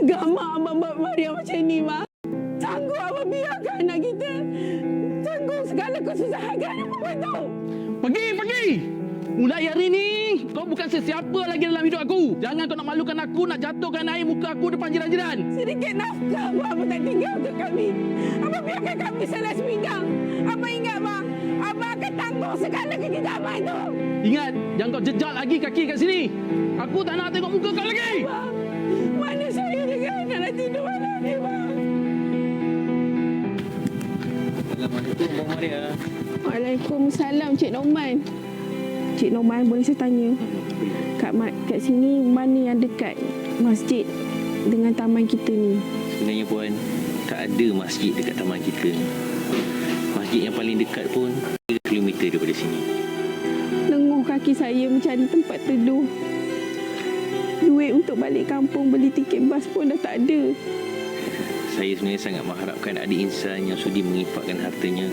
Tega mak abang buat Maria macam ni, mak. Sanggup abang biarkan anak kita tanggung segala kesusahan kan abang buat tu. Pergi! Mulai hari ni, kau bukan sesiapa lagi dalam hidup aku. Jangan kau nak malukan aku, nak jatuhkan air muka aku depan jiran-jiran. Sedikit nafkah pun abang tak tinggal untuk kami. Abang biarkan kami selas pinggang. Abang ingat bang, abang akan tanggung segala kekejaman itu. Ingat, jangan kau jejak lagi kaki kat sini. Aku tak nak tengok muka kau lagi. Bang, mana saya dengan anak nak tidur malam ni, bang? Assalamualaikum, Abang Maria. Waalaikumsalam, Cik Norman. Cik Norman, boleh saya tanya? Kat sini, mana yang dekat masjid dengan taman kita ni? Sebenarnya Puan, tak ada masjid dekat taman kita. Masjid yang paling dekat pun 3 kilometer daripada sini. Lenguh kaki saya mencari tempat teduh. Duit untuk balik kampung beli tiket bas pun dah tak ada. Saya sebenarnya sangat mengharapkan adik insan yang sudi menginfakkan hartanya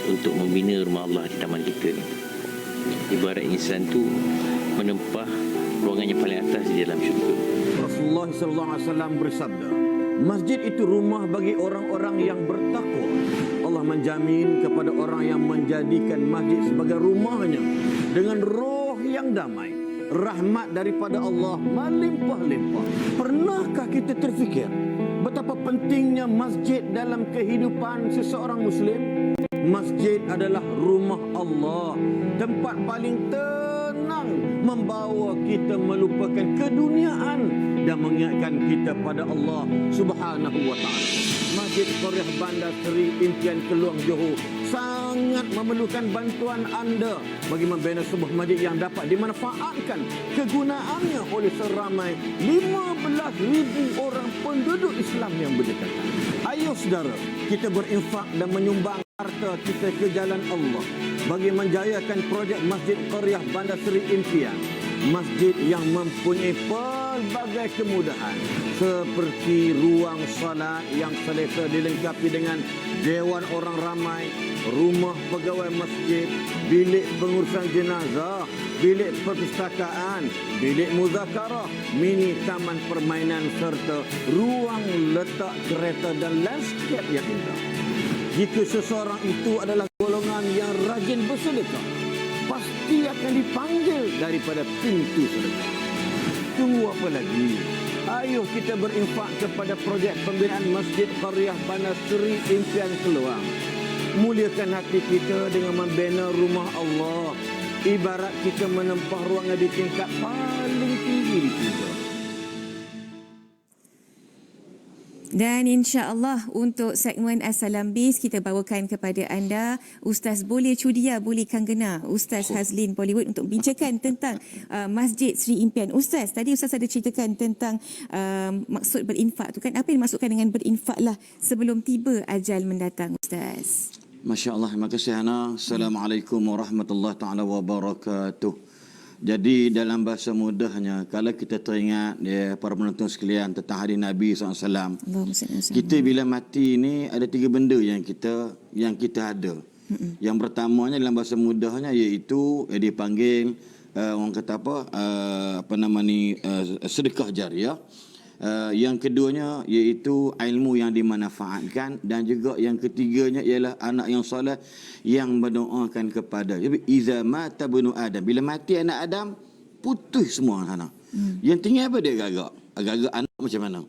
untuk membina rumah Allah di taman kita ni. Ibarat insan tu menempah ruangan yang paling atas di dalam syurga. Rasulullah SAW bersabda, masjid itu rumah bagi orang-orang yang bertakwa. Allah menjamin kepada orang yang menjadikan masjid sebagai rumahnya dengan roh yang damai. Rahmat daripada Allah melimpah-limpah. Pernahkah kita terfikir betapa pentingnya masjid dalam kehidupan seseorang Muslim? Masjid adalah rumah Allah, tempat paling tenang, membawa kita melupakan keduniaan dan mengingatkan kita pada Allah Subhanahu wa taala. Masjid Qaryah Bandar Seri Impian Keluang Johor sangat memerlukan bantuan anda bagi membina sebuah masjid yang dapat dimanfaatkan kegunaannya oleh seramai 15,000 orang penduduk Islam yang berdekatan. Ayo saudara, kita berinfak dan menyumbang harta kita ke jalan Allah bagi menjayakan projek Masjid Qaryah Bandar Seri Impian. Masjid yang mempunyai pelbagai kemudahan seperti ruang salat yang selesa dilengkapi dengan dewan orang ramai, rumah pegawai masjid, bilik pengurusan jenazah, bilik perpustakaan, bilik muzakarah, mini taman permainan serta ruang letak kereta dan landscape yang indah. Jika seseorang itu adalah golongan yang rajin bersedekah, pasti akan dipanggil daripada pintu sedekah. Tunggu apa lagi? Ayo kita berinfak kepada projek pembinaan Masjid Qaryah Bandar Seri Impian Keluang. Muliakan hati kita dengan membina rumah Allah. Ibarat kita menempah ruangan di tingkat paling tinggi di syurga. Dan insya-Allah untuk segmen Assalam Bis kita bawakan kepada anda Ustaz Boleh Cudia Boleh Kanggena, Ustaz Hazlin Bollywood untuk bincangkan tentang Masjid Seri Impian. Ustaz, tadi Ustaz ada ceritakan tentang maksud berinfak tu kan, apa yang dimaksudkan dengan berinfaklah sebelum tiba ajal mendatang, Ustaz? Masya-Allah, terima kasih Hana. Assalamualaikum warahmatullahi taala wabarakatuh. Jadi dalam bahasa mudahnya, kalau kita teringat para penonton sekalian tentang hadis Nabi SAW, kita bila mati ni ada 3 benda yang kita ada. Yang pertamanya dalam bahasa mudahnya iaitu dipanggil orang kata sedekah jariah. Yang keduanya iaitu ilmu yang dimanfaatkan, dan juga yang ketiganya ialah anak yang soleh yang berdoakan kepada. Jadi iza mata bunu Adam, bila mati anak Adam putus semua anak. Yang tinggal apa dia agak-agak anak macam mana,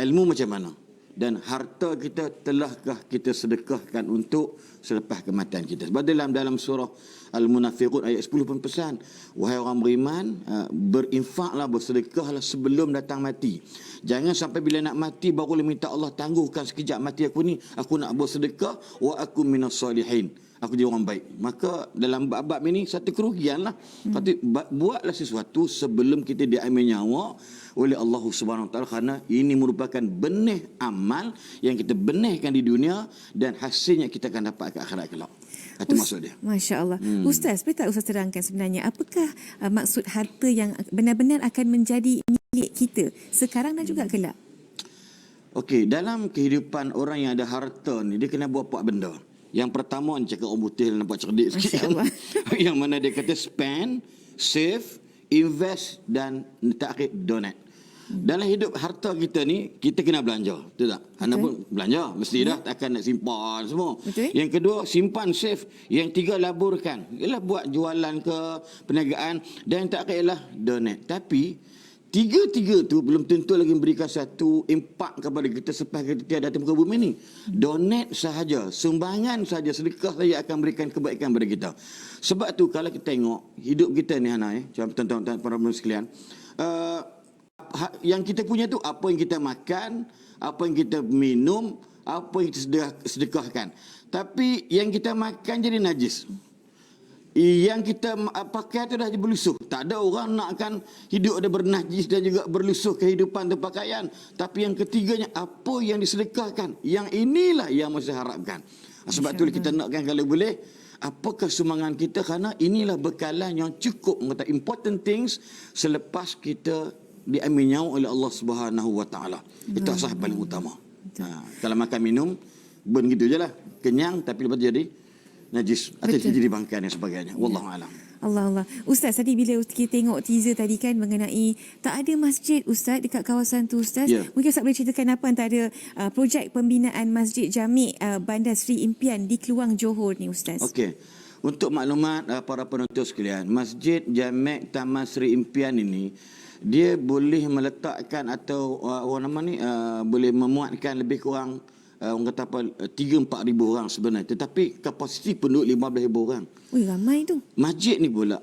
ilmu macam mana, dan harta kita telahkah kita sedekahkan untuk selepas kematian kita. Sebab dalam surah Al-Munafiqun ayat 10 pun pesan, wahai orang beriman, berinfaklah, bersedekahlah sebelum datang mati. Jangan sampai bila nak mati baru minta Allah tangguhkan sekejap mati aku ni, aku nak bersedekah, wa aku minas salihin, aku jadi orang baik. Maka dalam bab ini satu kerugian lah. Buatlah sesuatu sebelum kita diambil nyawa oleh Allah Subhanahu Wa Taala, kerana ini merupakan benih amal yang kita benihkan di dunia dan hasilnya kita akan dapat ke akhirat kelak. Itu maksud dia. Masya Allah. Ustaz, boleh tak Ustaz terangkan sebenarnya apakah maksud harta yang benar-benar akan menjadi milik kita sekarang dan juga kelak? Okey, dalam kehidupan orang yang ada harta ni, dia kena buat benda. Yang pertama, ni cakap orang putih nampak cerdik sikit kan? Yang mana dia kata spend, save, invest dan terakhir donate. Dalam hidup harta kita ni, kita kena belanja. Betul tak? Anda pun belanja. Mesti dah takkan nak simpan semua. Betul. Yang kedua, simpan safe. Yang tiga, laburkan. Ialah buat jualan ke, perniagaan. Dan yang terakhir ialah donate. Tapi, tiga-tiga tu belum tentu lagi memberikan satu impak kepada kita selepas kita tiada di muka bumi ni. Donate sahaja, sumbangan sahaja, sedekah saja akan berikan kebaikan kepada kita. Sebab tu kalau kita tengok hidup kita ni Hana, tuan-tuan para penonton sekalian, yang kita punya tu apa yang kita makan, apa yang kita minum, apa yang kita sedekahkan. Tapi yang kita makan jadi najis. Yang kita pakai tu dah berlusuh. Tak ada orang nakkan hidup ada bernajis dan juga berlusuh kehidupan dan pakaian. Tapi yang ketiganya, apa yang disedekahkan. Yang inilah yang mesti harapkan. Sebab tu kita nakkan kalau boleh, apakah sumbangan kita, kerana inilah bekalan yang cukup, mengatakan important things selepas kita diambil nyawa oleh Allah Subhanahu Wa Taala. Itu asas paling utama. Kalau makan minum, burn gitu je lah. Kenyang tapi lepas jadi najis atau jadi bangkai dan sebagainya. Wallahu a'lam. Allah. Ustaz, tadi bila kita tengok teaser tadi kan mengenai tak ada masjid Ustaz dekat kawasan tu Ustaz. Mungkin Ustaz boleh ceritakan apa antara projek pembinaan Masjid Jami' Bandar Seri Impian di Keluang Johor ni Ustaz. Okey. Untuk maklumat para penonton sekalian, Masjid Jami' Taman Seri Impian ini dia boleh meletakkan atau orang nama ni boleh memuatkan lebih kurang orang kata apa 3-4 ribu orang sebenarnya, tetapi kapasiti penduduk 15,000 orang. Ui, ramai tu. Masjid ni pula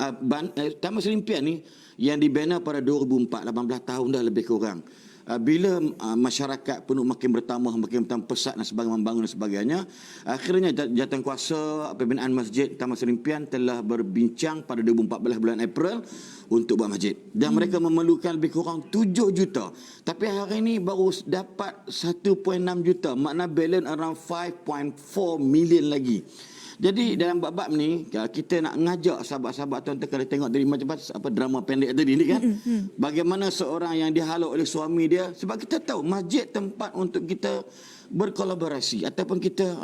Taman Seri Impian ni yang dibina pada 2004, 18 tahun dah lebih kurang. Bila masyarakat penuh makin bertambah pesat dan sebagainya, membangun dan sebagainya, akhirnya jawatankuasa pembinaan Masjid Taman Seri Impian telah berbincang pada 2014 bulan April untuk buat masjid. Dan mereka memerlukan lebih kurang 7 juta. Tapi hari ini baru dapat 1.6 juta. Makna balance around 5.4 million lagi. Jadi dalam bab-bab ni kita nak ngajak sahabat-sahabat tuan-tuan kalau tengok dari macam apa drama pendek tadi ni kan. Bagaimana seorang yang dihalau oleh suami dia, sebab kita tahu masjid tempat untuk kita berkolaborasi ataupun kita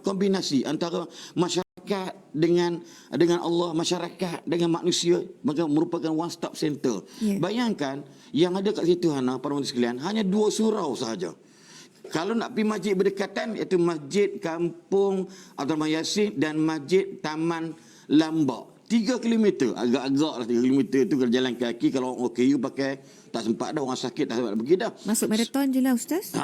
kombinasi antara masyarakat dengan Allah, masyarakat dengan manusia, maka merupakan one stop center. Bayangkan yang ada kat situ Hana, para penonton sekalian, hanya 2 surau sahaja. Kalau nak pergi masjid berdekatan, iaitu Masjid Kampung Abdul Yasin dan Masjid Taman Lambak. 3 km, agak-agak lah 3 km tu kalau jalan kaki. Kalau orang OKU pakai, tak sempat dah, orang sakit tak sempat pergi dah. Masuk maraton je lah Ustaz.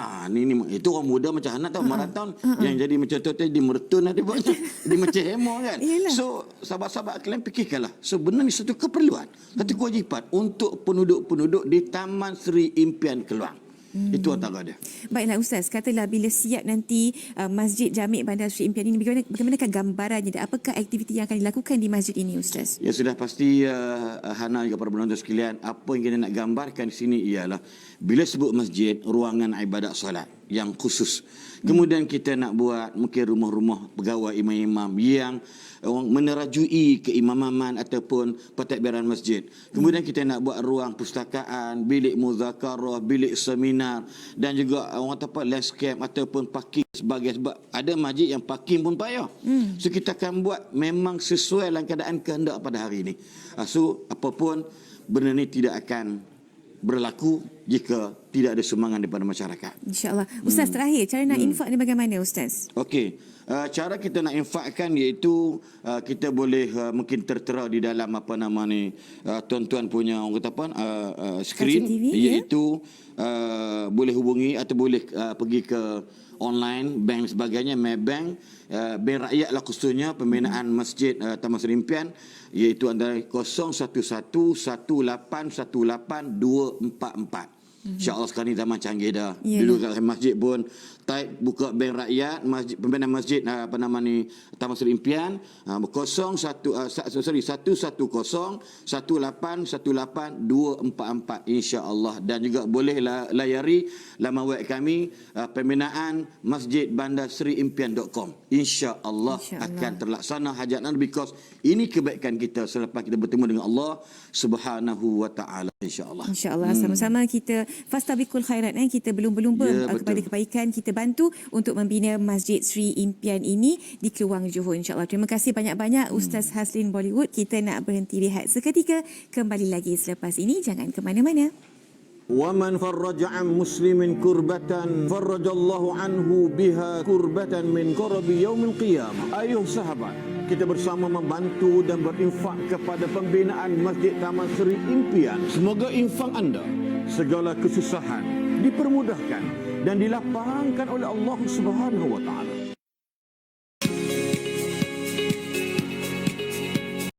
Itu orang muda macam Hana tahu maraton. Yang jadi macam tu dia meretun dia buat. Dia macam hemo kan. So sahabat-sahabat kalian fikirkanlah. Sebenarnya satu keperluan, satu kewajipan untuk penduduk-penduduk di Taman Seri Impian Keluang. Itu antara dia. Baiklah Ustaz, katalah bila siap nanti Masjid Jami' Bandar Seri Impian ini, bagaimanakah gambarannya dan apakah aktiviti yang akan dilakukan di masjid ini Ustaz? Ya sudah pasti Hana juga para penonton sekalian, apa yang kita nak gambarkan di sini ialah bila sebut masjid, ruangan ibadat solat yang khusus. Kemudian kita nak buat mungkin rumah-rumah pegawai imam-imam yang menerajui keimaman ataupun pentadbiran masjid. Kemudian kita nak buat ruang pustakaan, bilik muzakarah, bilik seminar dan juga orang kata apa landscape ataupun parking sebagai, sebab ada masjid yang parking pun payah. So kita akan buat memang sesuai dalam keadaan kehendak pada hari ini. So apapun benda ni tidak akan berlaku jika tidak ada sumbangan daripada masyarakat. InsyaAllah. Ustaz, terakhir, cara nak infak ni bagaimana Ustaz? Okey. Cara kita nak infakkan iaitu kita boleh mungkin tertera di dalam tuan-tuan punya orang kata apa skrin, iaitu boleh hubungi atau boleh pergi ke online bank sebagainya, Maybank, Bank Rakyat lah khususnya pembinaan Masjid Taman Seri Impian, iaitu antara 0111818244. InsyaAllah sekarang ni zaman canggih dah. Dulu kat masjid pun type buka Bank Rakyat, masjid pembinaan masjid Taman Seri Impian, 0111818244 insya-Allah. Dan juga boleh layari laman web kami pembinaan Masjid Bandar Seri Impian.com. Insya-Allah akan terlaksana hajat Nabi, because ini kebaikan kita selepas kita bertemu dengan Allah Subhanahu wa taala, insya-Allah. Insya-Allah sama-sama kita fastabiqul khairat, kita belum kepada kebaikan, kita bantu untuk membina Masjid Seri Impian ini di Keluang Johor, insya-Allah. Terima kasih banyak-banyak Ustaz Hazlin Bollywood. Kita nak berhenti rehat seketika, kembali lagi selepas ini, jangan ke mana-mana. Wa man farraja an muslimin kurbatan farrajallahu anhu biha kurbatan min kurabi yaumil qiyamah. Ayuh sahabat, kita bersama membantu dan berinfak kepada pembinaan Masjid Taman Seri Impian. Semoga infak anda, segala kesusahan dipermudahkan dan dilapangkan oleh Allah Subhanahu wa taala.